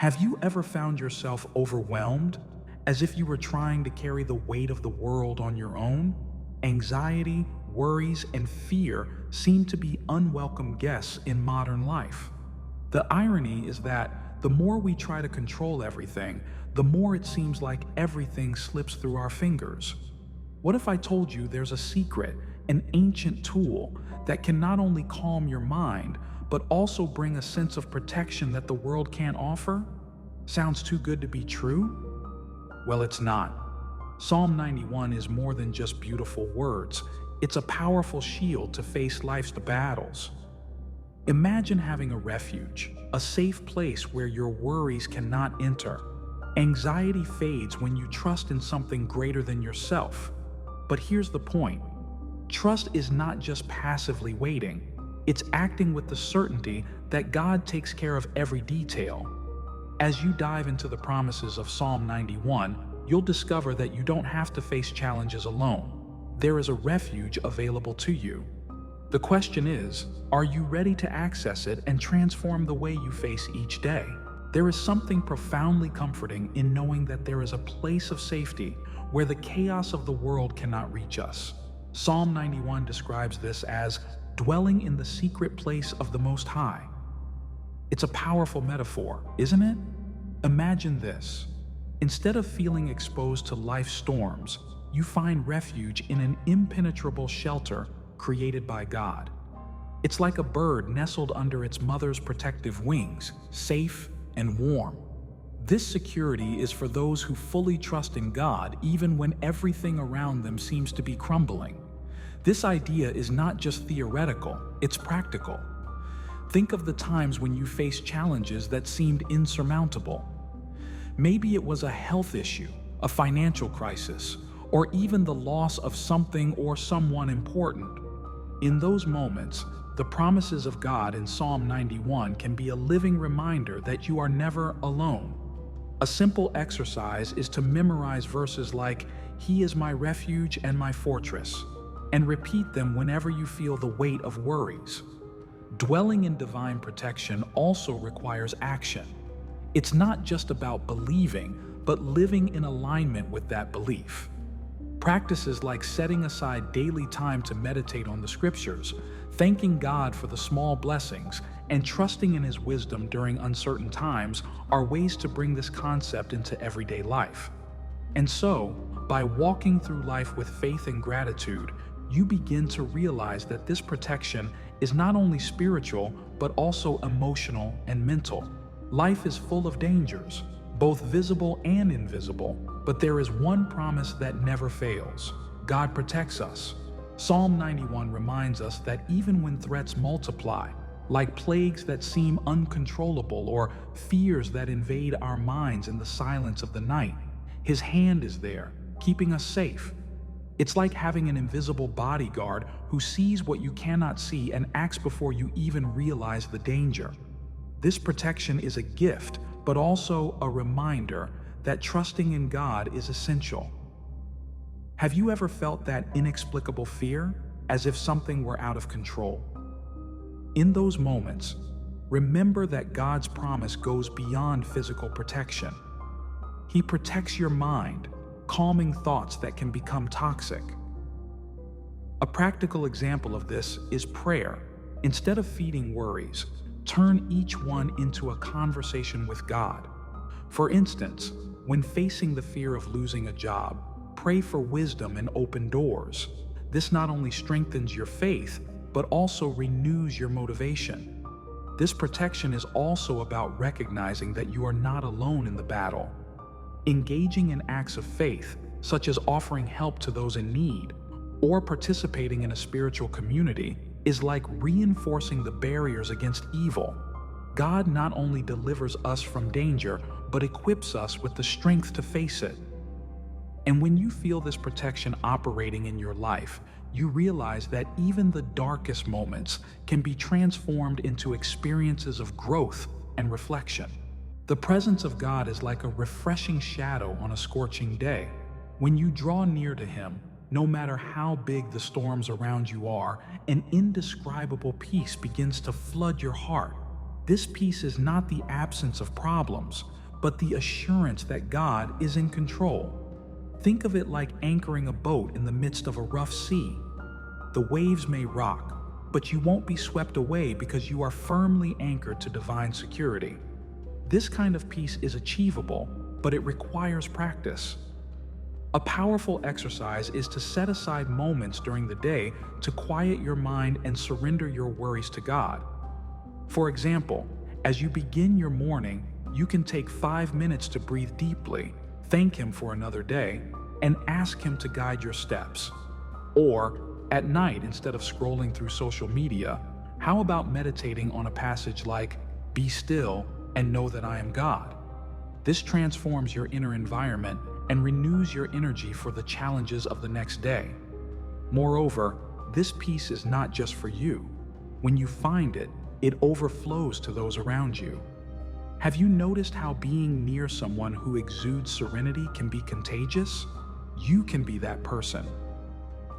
Have you ever found yourself overwhelmed, as if you were trying to carry the weight of the world on your own? Anxiety, worries, and fear seem to be unwelcome guests in modern life. The irony is that the more we try to control everything, the more it seems like everything slips through our fingers. What if I told you there's a secret, an ancient tool that can not only calm your mind, but also bring a sense of protection that the world can't offer? Sounds too good to be true? Well, it's not. Psalm 91 is more than just beautiful words. It's a powerful shield to face life's battles. Imagine having a refuge, a safe place where your worries cannot enter. Anxiety fades when you trust in something greater than yourself. But here's the point. Trust is not just passively waiting. It's acting with the certainty that God takes care of every detail. As you dive into the promises of Psalm 91, you'll discover that you don't have to face challenges alone. There is a refuge available to you. The question is, are you ready to access it and transform the way you face each day? There is something profoundly comforting in knowing that there is a place of safety where the chaos of the world cannot reach us. Psalm 91 describes this as dwelling in the secret place of the Most High. It's a powerful metaphor, isn't it? Imagine this. Instead of feeling exposed to life's storms, you find refuge in an impenetrable shelter created by God. It's like a bird nestled under its mother's protective wings, safe and warm. This security is for those who fully trust in God even when everything around them seems to be crumbling. This idea is not just theoretical, it's practical. Think of the times when you faced challenges that seemed insurmountable. Maybe it was a health issue, a financial crisis, or even the loss of something or someone important. In those moments, the promises of God in Psalm 91 can be a living reminder that you are never alone. A simple exercise is to memorize verses like, "He is my refuge and my fortress," and repeat them whenever you feel the weight of worries. Dwelling in divine protection also requires action. It's not just about believing, but living in alignment with that belief. Practices like setting aside daily time to meditate on the scriptures, thanking God for the small blessings, and trusting in His wisdom during uncertain times are ways to bring this concept into everyday life. And so, by walking through life with faith and gratitude, you begin to realize that this protection is not only spiritual, but also emotional and mental. Life is full of dangers, both visible and invisible, but there is one promise that never fails. God protects us. Psalm 91 reminds us that even when threats multiply, like plagues that seem uncontrollable or fears that invade our minds in the silence of the night, His hand is there, keeping us safe. It's like having an invisible bodyguard who sees what you cannot see and acts before you even realize the danger. This protection is a gift, but also a reminder that trusting in God is essential. Have you ever felt that inexplicable fear, as if something were out of control? In those moments, remember that God's promise goes beyond physical protection. He protects your mind, calming thoughts that can become toxic. A practical example of this is prayer. Instead of feeding worries, turn each one into a conversation with God. For instance, when facing the fear of losing a job, pray for wisdom and open doors. This not only strengthens your faith, but also renews your motivation. This protection is also about recognizing that you are not alone in the battle. Engaging in acts of faith, such as offering help to those in need, or participating in a spiritual community, is like reinforcing the barriers against evil. God not only delivers us from danger, but equips us with the strength to face it. And when you feel this protection operating in your life, you realize that even the darkest moments can be transformed into experiences of growth and reflection. The presence of God is like a refreshing shadow on a scorching day. When you draw near to Him, no matter how big the storms around you are, an indescribable peace begins to flood your heart. This peace is not the absence of problems, but the assurance that God is in control. Think of it like anchoring a boat in the midst of a rough sea. The waves may rock, but you won't be swept away because you are firmly anchored to divine security. This kind of peace is achievable, but it requires practice. A powerful exercise is to set aside moments during the day to quiet your mind and surrender your worries to God. For example, as you begin your morning, you can take 5 minutes to breathe deeply, thank Him for another day, and ask Him to guide your steps. Or, at night, instead of scrolling through social media, how about meditating on a passage like, "Be still and know that I am God"? This transforms your inner environment and renews your energy for the challenges of the next day. Moreover, this peace is not just for you. When you find it, it overflows to those around you. Have you noticed how being near someone who exudes serenity can be contagious? You can be that person.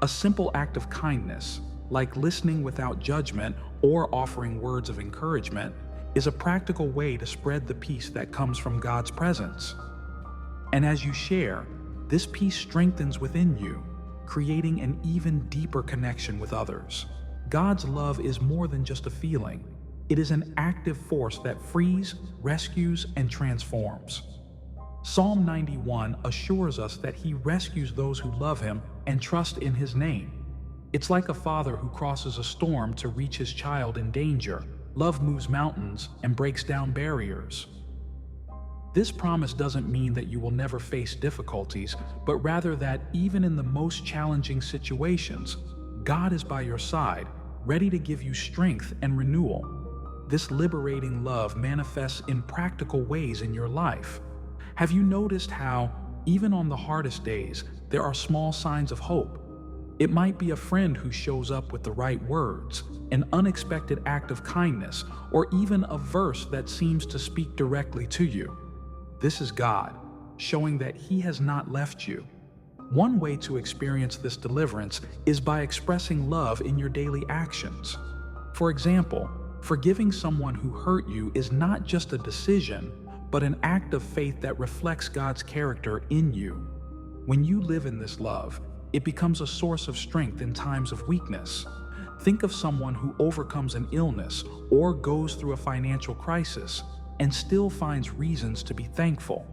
A simple act of kindness, like listening without judgment or offering words of encouragement, is a practical way to spread the peace that comes from God's presence. And as you share, this peace strengthens within you, creating an even deeper connection with others. God's love is more than just a feeling. It is an active force that frees, rescues, and transforms. Psalm 91 assures us that He rescues those who love Him and trust in His name. It's like a father who crosses a storm to reach his child in danger. Love moves mountains and breaks down barriers. This promise doesn't mean that you will never face difficulties, but rather that even in the most challenging situations, God is by your side, ready to give you strength and renewal. This liberating love manifests in practical ways in your life. Have you noticed how, even on the hardest days, there are small signs of hope? It might be a friend who shows up with the right words, an unexpected act of kindness, or even a verse that seems to speak directly to you. This is God, showing that He has not left you. One way to experience this deliverance is by expressing love in your daily actions. For example, forgiving someone who hurt you is not just a decision, but an act of faith that reflects God's character in you. When you live in this love, it becomes a source of strength in times of weakness. Think of someone who overcomes an illness or goes through a financial crisis and still finds reasons to be thankful.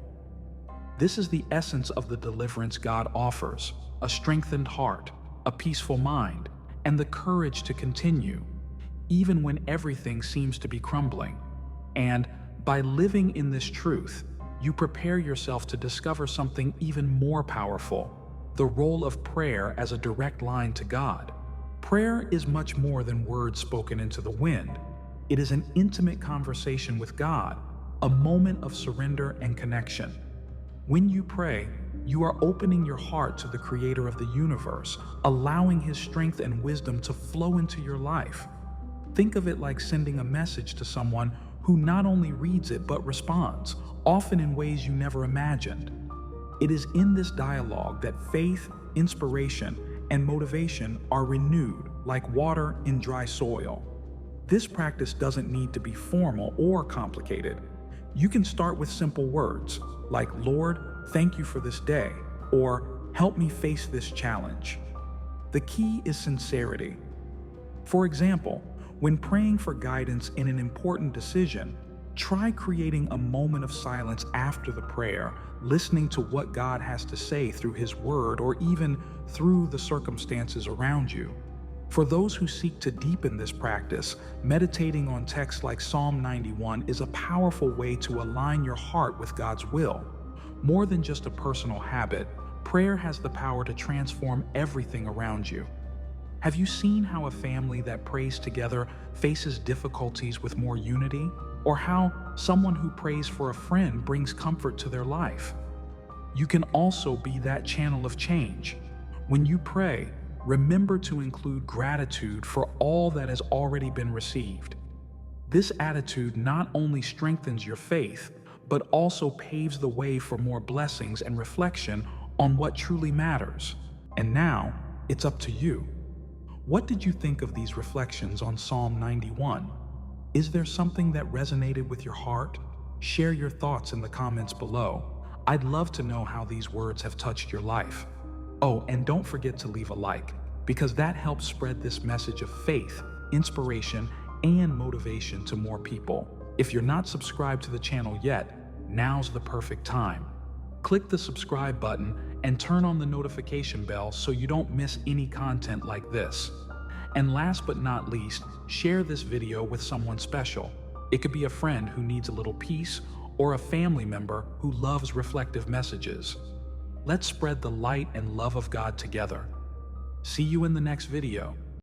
This is the essence of the deliverance God offers: a strengthened heart, a peaceful mind, and the courage to continue, even when everything seems to be crumbling. And by living in this truth, you prepare yourself to discover something even more powerful: the role of prayer as a direct line to God. Prayer is much more than words spoken into the wind. It is an intimate conversation with God, a moment of surrender and connection. When you pray, you are opening your heart to the Creator of the universe, allowing His strength and wisdom to flow into your life. Think of it like sending a message to someone who not only reads it but responds, often in ways you never imagined. It is in this dialogue that faith, inspiration, and motivation are renewed like water in dry soil. This practice doesn't need to be formal or complicated. You can start with simple words like, "Lord, thank you for this day," or "Help me face this challenge." The key is sincerity. For example, when praying for guidance in an important decision, try creating a moment of silence after the prayer, listening to what God has to say through His Word or even through the circumstances around you. For those who seek to deepen this practice, meditating on texts like Psalm 91 is a powerful way to align your heart with God's will. More than just a personal habit, prayer has the power to transform everything around you. Have you seen how a family that prays together faces difficulties with more unity? Or how someone who prays for a friend brings comfort to their life? You can also be that channel of change. When you pray, remember to include gratitude for all that has already been received. This attitude not only strengthens your faith, but also paves the way for more blessings and reflection on what truly matters. And now, it's up to you. What did you think of these reflections on Psalm 91? Is there something that resonated with your heart? Share your thoughts in the comments below. I'd love to know how these words have touched your life. Oh, and don't forget to leave a like, because that helps spread this message of faith, inspiration, and motivation to more people. If you're not subscribed to the channel yet, now's the perfect time. Click the subscribe button and turn on the notification bell so you don't miss any content like this. And last but not least, share this video with someone special. It could be a friend who needs a little peace or a family member who loves reflective messages. Let's spread the light and love of God together. See you in the next video.